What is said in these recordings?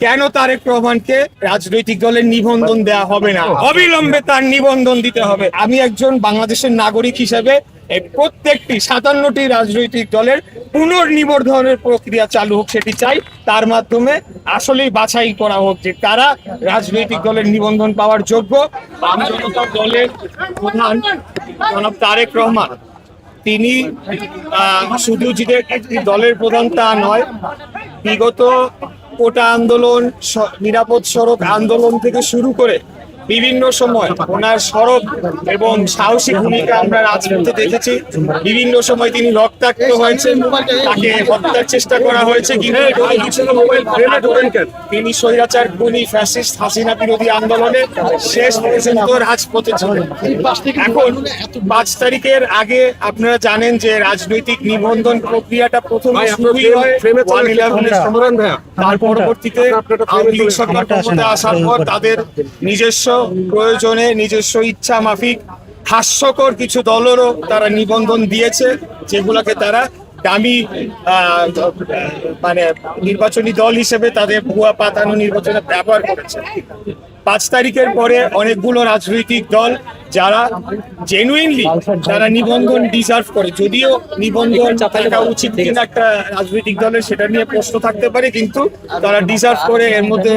কেন তারেক রহমানকে রাজনৈতিক দলের নিবন্ধন দেয়া হবে না, অবিলম্বে তার নিবন্ধন দিতে হবে। আমি একজন বাংলাদেশের নাগরিক হিসেবে এই প্রত্যেকটি 57টি রাজনৈতিক দলের পুনর্নিবন্ধনের প্রক্রিয়া চালু হোক সেটি চাই। তার মাধ্যমে আসলেই বাছাই করা হোক যে কারা রাজনৈতিক দলের নিবন্ধন পাওয়ার যোগ্য। বাম জনতা দলের প্রধান জনাব তারেক রহমান তিনি শুধু যে একটি দলের প্রধান তা নয়, বিগত কোটা আন্দোলন, নিরাপদ সড়ক আন্দোলন থেকে শুরু করে বিভিন্ন সময় ওনার সড়ক এবং সাহসী ভূমিকা আমরা রাজপথে দেখেছি। বিভিন্ন সময় তিনি রক্তাক্ত হয়েছেন, তাকে হত্যার চেষ্টা করা হয়েছে, কিন্তু তিনি স্বৈরাচার খুনি ফ্যাসিস্ট হাসিনা বিরোধী আন্দোলনে শেষ পর্যন্ত রাজপথে ছিলেন। এখন 5 তারিখের আগে আপনারা জানেন যে রাজনৈতিক নিবন্ধন প্রক্রিয়াটা প্রথমে শুরুই হয় 111 তার পরবর্তীতে আওয়ামী লীগ সরকার ক্ষমতায় আসার পর তাদের নিজস্ব প্রয়োজনে নিজস্ব ইচ্ছা মাফিক হাস্যকর কিছু দলেরও তারা নিবন্ধন দিয়েছে, যেগুলোকে তারা দামি মানে নির্বাচনী দল হিসেবে তাদের ভুয়া পাতানো নির্বাচনে ব্যবহার করেছে। 5 তারিখের পরে অনেকগুলো রাজনৈতিক দল যারা জেনুইনলি তারা নিবন্ধন ডিজার্ভ করে, যদিও নিবন্ধন থাকা উচিত কিনা একটা রাজনৈতিক দলের সেটা নিয়ে প্রশ্ন থাকতে পারে, কিন্তু তারা ডিজার্ভ করে। এর মধ্যে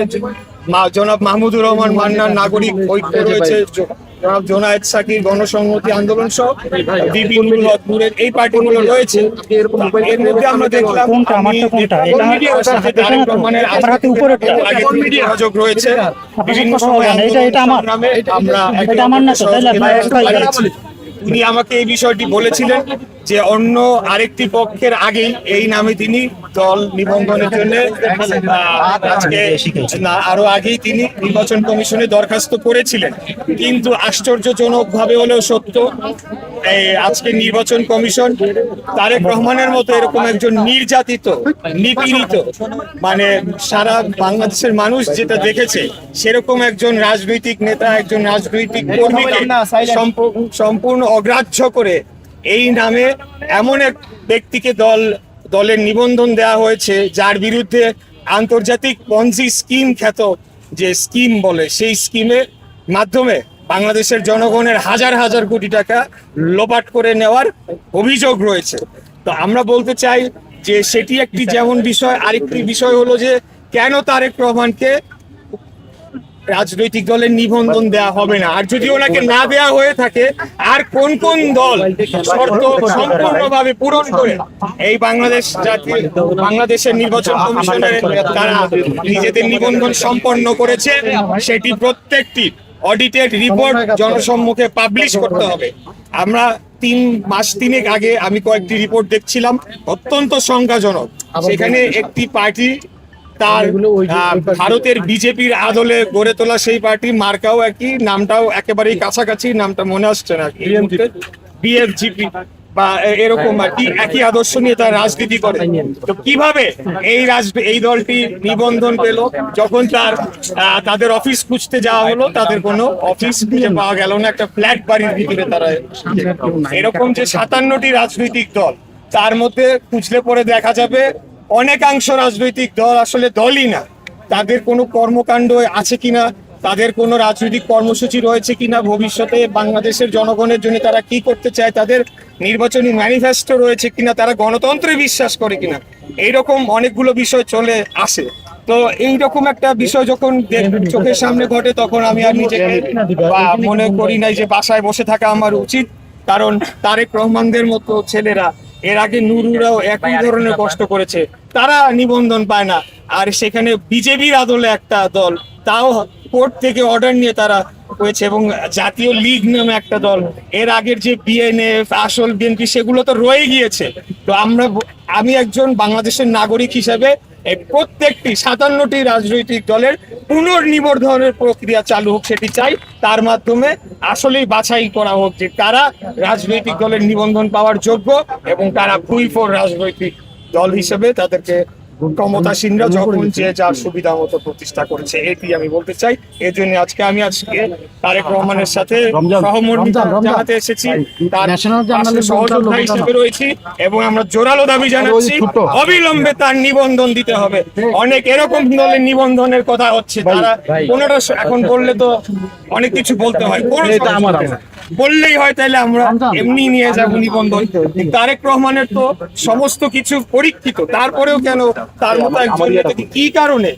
জনাব মাহমুদুর রহমান মান্নার নাগরিক ঐক্য রয়েছে, জনাব জোনায়েদ সাকির গণসংহতি আন্দোলন সহ বিপিনুল হক নূরের এই পার্টিগুলো রয়েছে। এর মধ্যে আমরা দেখলাম যোগাযোগ রয়েছে বিভিন্ন সময় তিনি আমাকে এই বিষয়টি বলেছিলেন যে অন্য আরেকটি পক্ষের আগেই এই নামে তিনি দল নিবন্ধনের জন্য আজকে আরো আগেই তিনি নির্বাচন কমিশনে দরখাস্ত করেছিলেন। কিন্তু আশ্চর্যজনক ভাবে হলেও সত্য, আজকে নির্বাচন কমিশন তারেক রহমানের মতো এরকম একজন নির্যাতিত নিপীড়িত, মানে সারা বাংলাদেশের মানুষ যেটা দেখেছে সেরকম একজন রাজনৈতিক নেতা, একজন রাজনৈতিক কর্মীকে সম্পূর্ণ অগ্রাহ্য করে এই নামে এমন এক ব্যক্তিকে দলের নিবন্ধন দেওয়া হয়েছে যার বিরুদ্ধে আন্তর্জাতিক পঞ্জি স্কিম খ্যাত যে স্কিম বলে, সেই স্কিমের মাধ্যমে বাংলাদেশের জনগণের হাজার হাজার কোটি টাকা লোপাট করে নেওয়ার অভিযোগ রয়েছে। তো আমরা বলতে চাই যে সেটি একটি যেমন বিষয়, আরেকটি বিষয় হলো যে কেন তারেক রহমানকে রাজনৈতিক দলের নিবন্ধন দেয়া হবে না, আর যদি ওনাকে না দেয়া হয়ে থাকে আর কোন কোন দল শর্ত সম্পূর্ণভাবে পূরণ করে এই বাংলাদেশের নির্বাচন কমিশনের তারা নিজেদের নিবন্ধন সম্পন্ন করেছে, সেটি প্রত্যেকটি অডিটেড রিপোর্ট জনসম্মুখে পাবলিশ করতে হবে। আমরা 3 মাস আগে আমি কয়েকটি রিপোর্ট দেখছিলাম, অত্যন্ত সংখ্যাজনক। সেখানে একটি পার্টি তার ভারতের বিজেপির আদলে গড়ে তোলা সেই পার্টি, মার্কাও একই, নামটাও একেবারেই কাছাকাছি, নামটা মনে আসছে না, বিএফজিপি বা এরকম আর কি, একই আদর্শ নিয়ে তার রাজনীতি করে। তো কিভাবে এই দলটি নিবন্ধন পেল? যখন তাদের অফিস খুঁজতে যাওয়া হলো, তাদের কোনো অফিস খুঁজে পাওয়া গেল না, একটা ফ্ল্যাট বাড়ির ভিতরে তারা। এরকম যে 57টি রাজনৈতিক দল, তার মধ্যে খুঁজলে পরে দেখা যাবে অনেকাংশ রাজনৈতিক দল আসলে দলই না। তাদের কোনো কর্মকাণ্ড আছে কিনা, তাদের কোনো রাজনৈতিক কর্মসূচি রয়েছে কিনা, ভবিষ্যতে বাংলাদেশের জনগণের জন্য তারা কি করতে চায়, তাদের নির্বাচনী ম্যানিফেস্টো রয়েছে কিনা, তারা গণতন্ত্রে বিশ্বাস করে কিনা, এইরকম অনেকগুলো বিষয় চলে আসে। তো এইরকম একটা বিষয় যখন চোখের সামনে ঘটে, তখন আমি আর নিজেকে মনে করি নাই যে বাসায় বসে থাকা আমার উচিত, কারণ তারেক রহমানদের মতো ছেলেরা, এর আগে নুরুরাও একই ধরনের কষ্ট করেছে, তারা নিবন্ধন পায় না। আর সেখানে বিজেপির আদলে একটা দল, তাও কোর্ট থেকে অর্ডার নিয়ে তারা হয়েছে, এবং জাতীয় লীগ নামে একটা দল, এর আগের যে বিএনএফ, আসল বিএনপি, সেগুলো তো রয়ে গিয়েছে। তো আমি একজন বাংলাদেশের নাগরিক হিসেবে এই প্রত্যেকটি 57টি রাজনৈতিক দলের পুনর্নিবন্ধনের প্রক্রিয়া চালু হোক সেটি চাই। তার মাধ্যমে আসলেই বাছাই করা হোক যে কারা রাজনৈতিক দলের নিবন্ধন পাওয়ার যোগ্য এবং কারা ফুল ফর রাজনৈতিক দল হিসেবে তাদেরকে ক্ষমতাসীনরা যখন যে যার সুবিধা মতো প্রতিষ্ঠা করেছে, এটি আমি বলতে চাই। এর জন্য আজকে তারেক রহমানের সাথে সহমর্মিতা জানাতে এসেছি, তার পাশে সহযোদ্ধা হিসেবে রয়েছি এবং আমরা জোরালো দাবি জানাচ্ছি অবিলম্বে তার নিবন্ধন দিতে হবে। অনেক এরকম দলের নিবন্ধনের কথা হচ্ছে, তারা কোনোটা এখন বললে তো অনেক কিছু বলতে হয়, কোনো সমস্যা নেই। বললেই হয় তাহলে আমরা এমনি নিয়ে যাব নিবন্ধন। তারেক রহমানের তো সমস্ত কিছু পরীক্ষিত, তারপরেও কেন তার মতো একজন নেতাকে কি কারণে